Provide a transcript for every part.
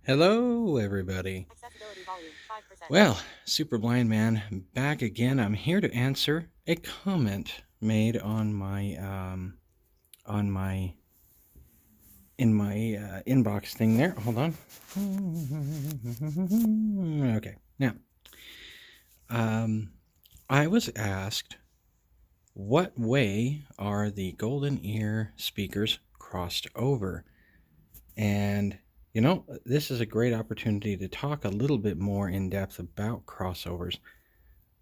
Hello, everybody. Well, Super Blind Man back again. I'm here to answer a comment made on my in my inbox thing there. Hold on. Okay, now I was asked, what way are the golden ear speakers crossed over? And this is a great opportunity to talk a little bit more in depth about crossovers,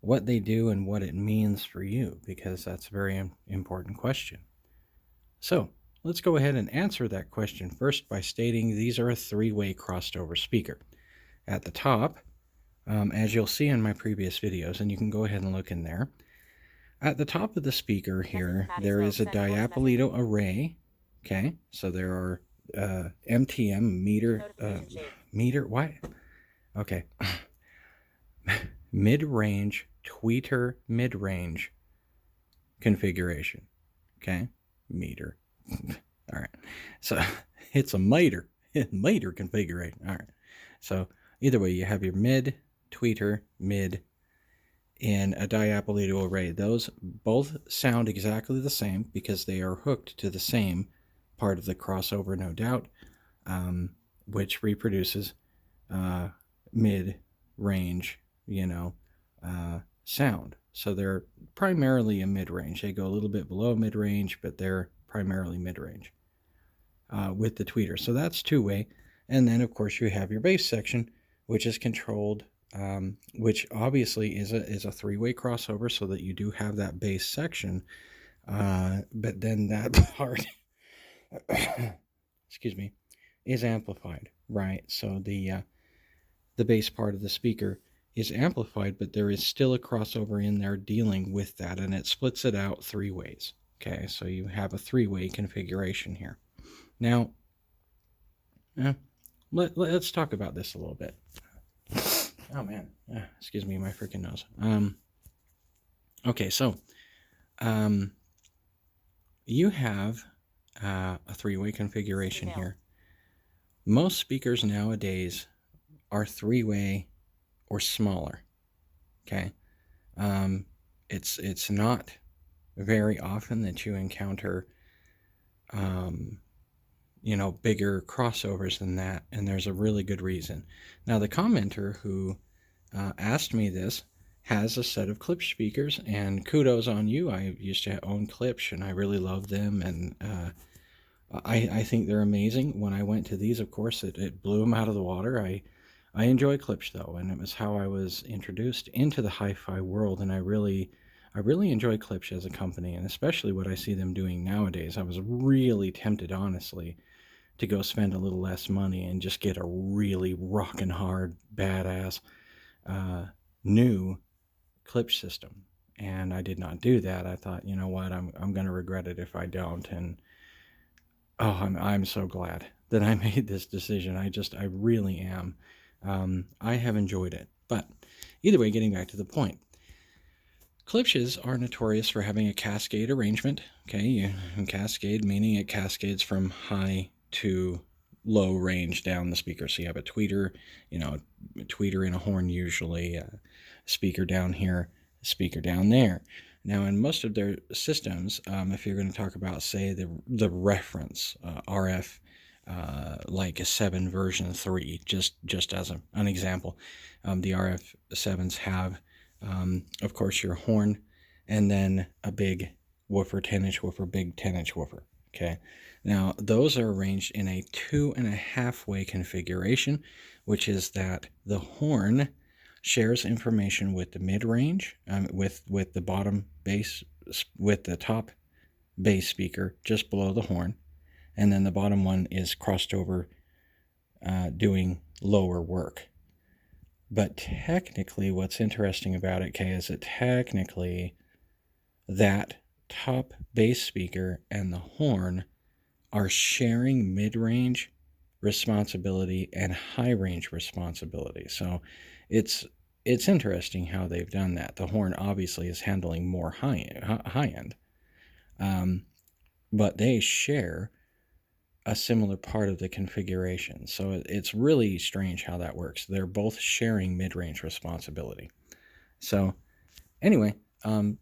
what they do and what it means for you, because that's a very important question. So let's go ahead and answer that question first by stating these are a three-way crossed over speaker. At the top, as you'll see in my previous videos, and you can go ahead and look in there, at the top of the speaker here, there is a diapolito array. Okay, so there are MTM meter, what? Okay. Mid-range tweeter mid-range configuration. Okay, meter. All right, so it's a miter configuration. All right, so either way, you have your mid, tweeter, mid, in a diapolito array. Those both sound exactly the same because they are hooked to the same part of the crossover, no doubt, which reproduces mid-range, sound. So they're primarily a mid-range. They go a little bit below mid-range, but they're primarily mid-range with the tweeter. So that's two-way. And then, of course, you have your bass section, which is controlled, which obviously is a three-way crossover, so that you do have that bass section. But then that part, excuse me, is amplified, right? So the bass part of the speaker is amplified, but there is still a crossover in there dealing with that, and it splits it out three ways. Okay, so you have a three-way configuration here. Now, let's talk about this a little bit. Oh man, excuse me, my freaking nose. Okay, so you have a three-way configuration here. Most speakers nowadays are three-way or smaller. Okay, it's not very often that you encounter bigger crossovers than that, and there's a really good reason. Now, the commenter who asked me this has a set of Klipsch speakers, and kudos on you. I used to own Klipsch, and I really love them, and I think they're amazing. When I went to these, of course, it blew them out of the water. I enjoy Klipsch, though, and it was how I was introduced into the hi-fi world, and I really enjoy Klipsch as a company, and especially what I see them doing nowadays. I was really tempted, honestly, to go spend a little less money and just get a really rockin' hard, badass, new Klipsch system. And I did not do that. I thought, you know what, I'm going to regret it if I don't. And oh, I'm so glad that I made this decision. I really am. I have enjoyed it. But either way, getting back to the point, Klipsch's are notorious for having a cascade arrangement. Okay, cascade meaning it cascades from high to low range down the speaker. So you have a tweeter, a tweeter in a horn usually, a speaker down here, a speaker down there. Now, in most of their systems, if you're going to talk about, say, the reference RF, like a 7 version 3, just as an example, the RF 7s have, of course, your horn, and then a big woofer, 10-inch woofer, big 10-inch woofer. Okay, now those are arranged in a 2.5-way configuration, which is that the horn shares information with the mid-range, with the bottom bass, with the top bass speaker just below the horn, and then the bottom one is crossed over doing lower work. But technically, what's interesting about it, Kay, is that technically that top bass speaker and the horn are sharing mid-range responsibility and high-range responsibility. So it's interesting how they've done that. The horn obviously is handling more high end, but they share a similar part of the configuration. So it's really strange how that works. They're both sharing mid-range responsibility. So anyway, a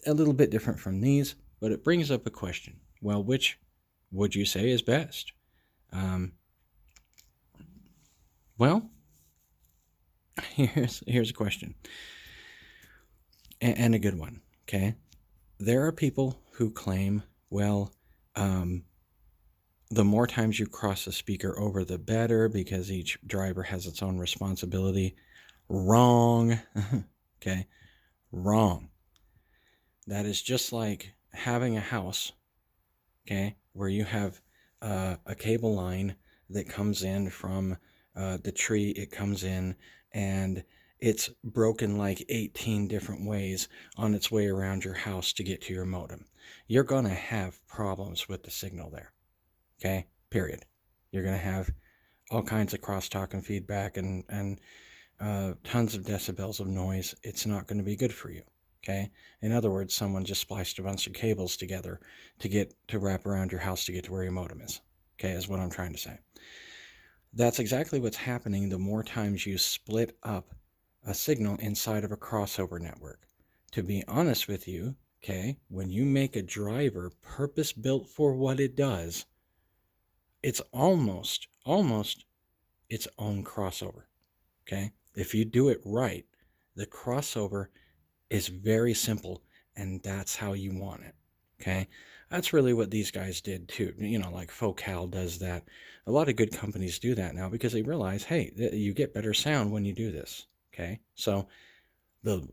little bit different from these, but it brings up a question. Well, which would you say is best? Well, here's a question, and a good one. Okay, there are people who claim, well, the more times you cross a speaker over, the better, because each driver has its own responsibility. Wrong. Okay, wrong. That is just like having a house, okay, where you have a cable line that comes in from the tree it comes in, and it's broken like 18 different ways on its way around your house to get to your modem. You're going to have problems with the signal there, okay, period. You're going to have all kinds of crosstalk and feedback and tons of decibels of noise. It's not going to be good for you. Okay. In other words, someone just spliced a bunch of cables together to wrap around your house to get to where your modem is. Okay, is what I'm trying to say. That's exactly what's happening the more times you split up a signal inside of a crossover network. To be honest with you, okay, when you make a driver purpose built for what it does, it's almost its own crossover. Okay, if you do it right, the crossover is very simple, and that's how you want it. Okay, that's really what these guys did too. Like Focal does that. A lot of good companies do that now because they realize, hey, you get better sound when you do this. Okay, so the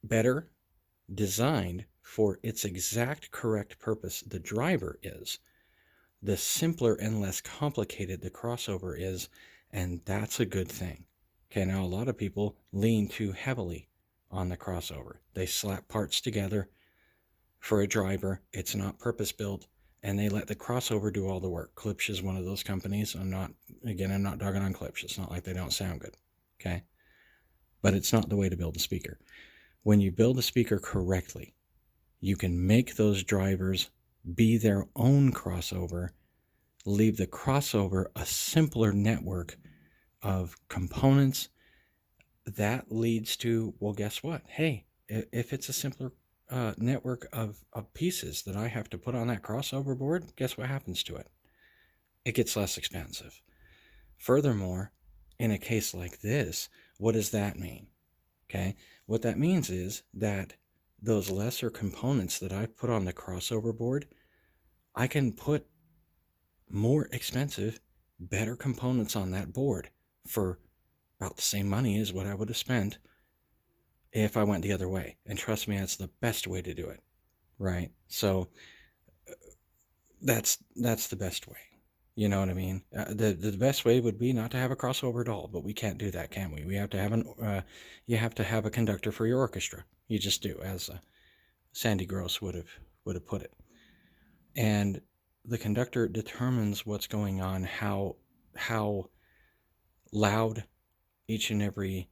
better designed for its exact correct purpose the driver is, the simpler and less complicated the crossover is, and that's a good thing. Okay, now a lot of people lean too heavily on the crossover. They slap parts together for a driver. It's not purpose built, and they let the crossover do all the work. Klipsch is one of those companies. I'm not dogging on Klipsch. It's not like they don't sound good. Okay, but it's not the way to build a speaker. When you build a speaker correctly, you can make those drivers be their own crossover, leave the crossover a simpler network of components. That leads to, well, guess what? Hey, if it's a simpler network of pieces that I have to put on that crossover board, guess what happens to it? It gets less expensive. Furthermore, in a case like this, what does that mean? Okay, what that means is that those lesser components that I put on the crossover board, I can put more expensive, better components on that board for about the same money as what I would have spent if I went the other way. And trust me, that's the best way to do it, right? So that's the best way. You know what I mean? The best way would be not to have a crossover at all, but we can't do that, can we? We have to have you have to have a conductor for your orchestra. You just do, as Sandy Gross would have put it. And the conductor determines what's going on, how loud each and every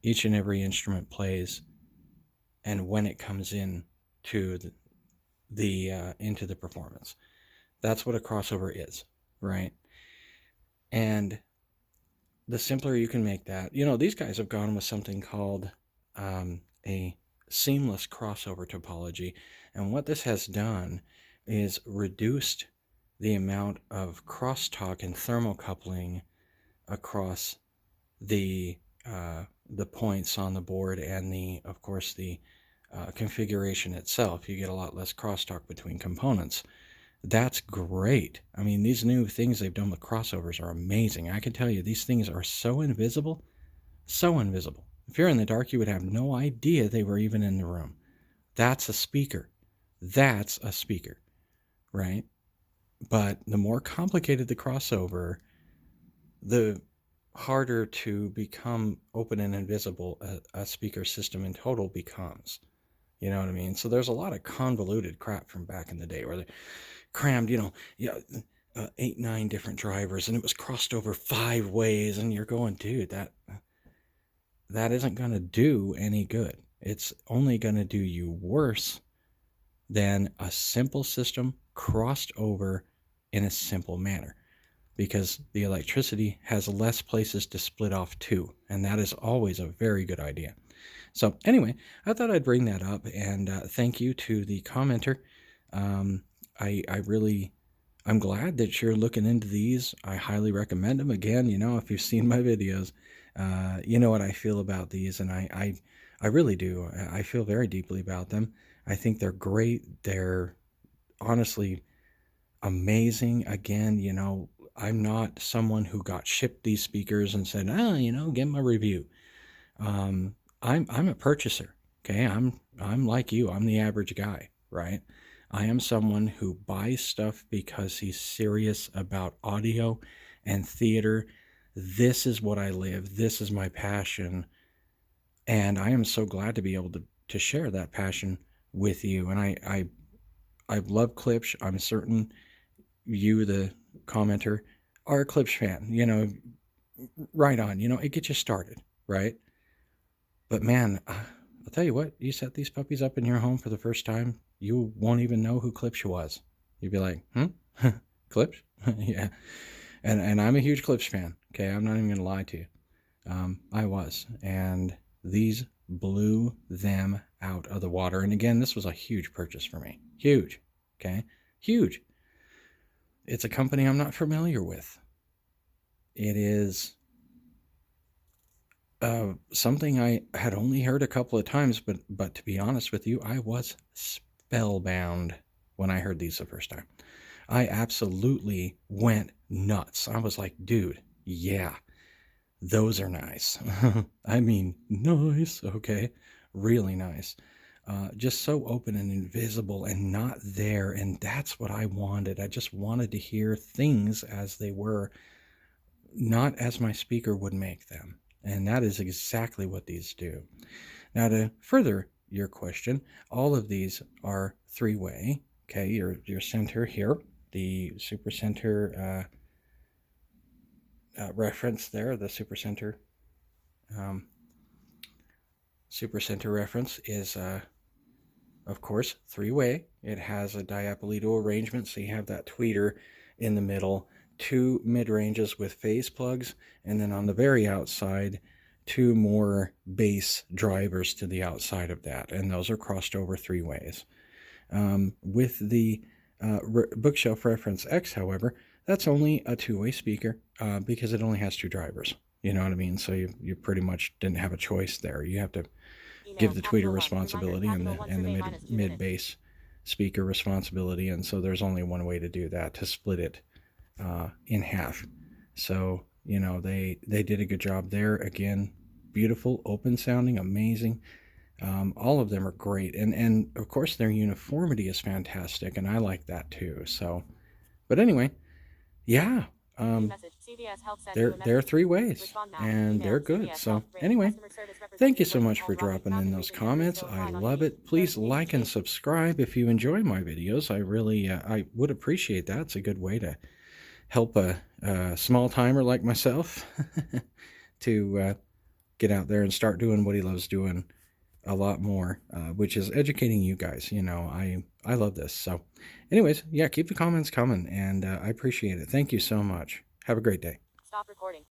instrument plays, and when it comes in to into the performance. That's what a crossover is, right? And the simpler you can make that, these guys have gone with something called a seamless crossover topology. And what this has done is reduced the amount of crosstalk and thermocoupling across the points on the board and of course the configuration itself. You get a lot less crosstalk between components. That's great. I mean, these new things they've done with crossovers are amazing. I can tell you, these things are so invisible. So invisible. If you're in the dark, you would have no idea they were even in the room. That's a speaker. That's a speaker, right? But the more complicated the crossover, the harder to become open and invisible a speaker system in total becomes. You know what I mean? So there's a lot of convoluted crap from back in the day where they crammed, 8, 9 different drivers, and it was crossed over 5 ways, and you're going, dude, that isn't going to do any good. It's only going to do you worse than a simple system crossed over in a simple manner, because the electricity has less places to split off to, and that is always a very good idea. So anyway, I thought I'd bring that up, and thank you to the commenter. I really, I'm glad that you're looking into these. I highly recommend them. Again, if you've seen my videos, you know what I feel about these, and I really do. I feel very deeply about them. I think they're great. They're honestly amazing. Again, I'm not someone who got shipped these speakers and said, get my review. I'm a purchaser. Okay. I'm like you. I'm the average guy, right? I am someone who buys stuff because he's serious about audio and theater. This is what I live. This is my passion. And I am so glad to be able to share that passion with you. And I love Klipsch. I'm certain you, the commenter, are a Klipsch fan. Right on. It gets you started, right? But man, I'll tell you what, you set these puppies up in your home for the first time, you won't even know who Klipsch was. You'd be like, Klipsch? Yeah. And I'm a huge Klipsch fan. Okay, I'm not even going to lie to you. I was. And these blew them out of the water. And again, this was a huge purchase for me. Huge. Okay? Huge. It's a company I'm not familiar with. It is something I had only heard a couple of times, but to be honest with you, I was spellbound when I heard these the first time. I absolutely went nuts. I was like, dude, yeah, those are nice. I mean, nice, okay, really nice. Just so open and invisible and not there, and that's what I wanted. I just wanted to hear things as they were, not as my speaker would make them. And that is exactly what these do. Now, to further your question, all of these are three-way. Okay, your center here, the supercenter reference there, the supercenter reference is, of course, three-way. It has a Diapolito arrangement, so you have that tweeter in the middle, 2 mid-ranges with phase plugs, and then on the very outside, 2 more bass drivers to the outside of that, and those are crossed over 3 ways. With the Bookshelf Reference X, however, that's only a 2-way speaker because it only has 2 drivers. You know what I mean? So you pretty much didn't have a choice there. You have to give the tweeter responsibility and the mid bass speaker responsibility, and so there's only one way to do that, to split it in half. So they did a good job there. Again, beautiful, open sounding, amazing. All of them are great, and of course their uniformity is fantastic, and I like that too. So, but anyway, yeah, they're 3 ways, and they're good. So anyway, thank you so much for dropping in those comments. I love it. Please like and subscribe if you enjoy my videos. I really I would appreciate that. It's a good way to help a small timer like myself to get out there and start doing what he loves doing a lot more, which is educating you guys. I love this. So anyways, yeah, keep the comments coming, and I appreciate it. Thank you so much. Have a great day. Stop recording.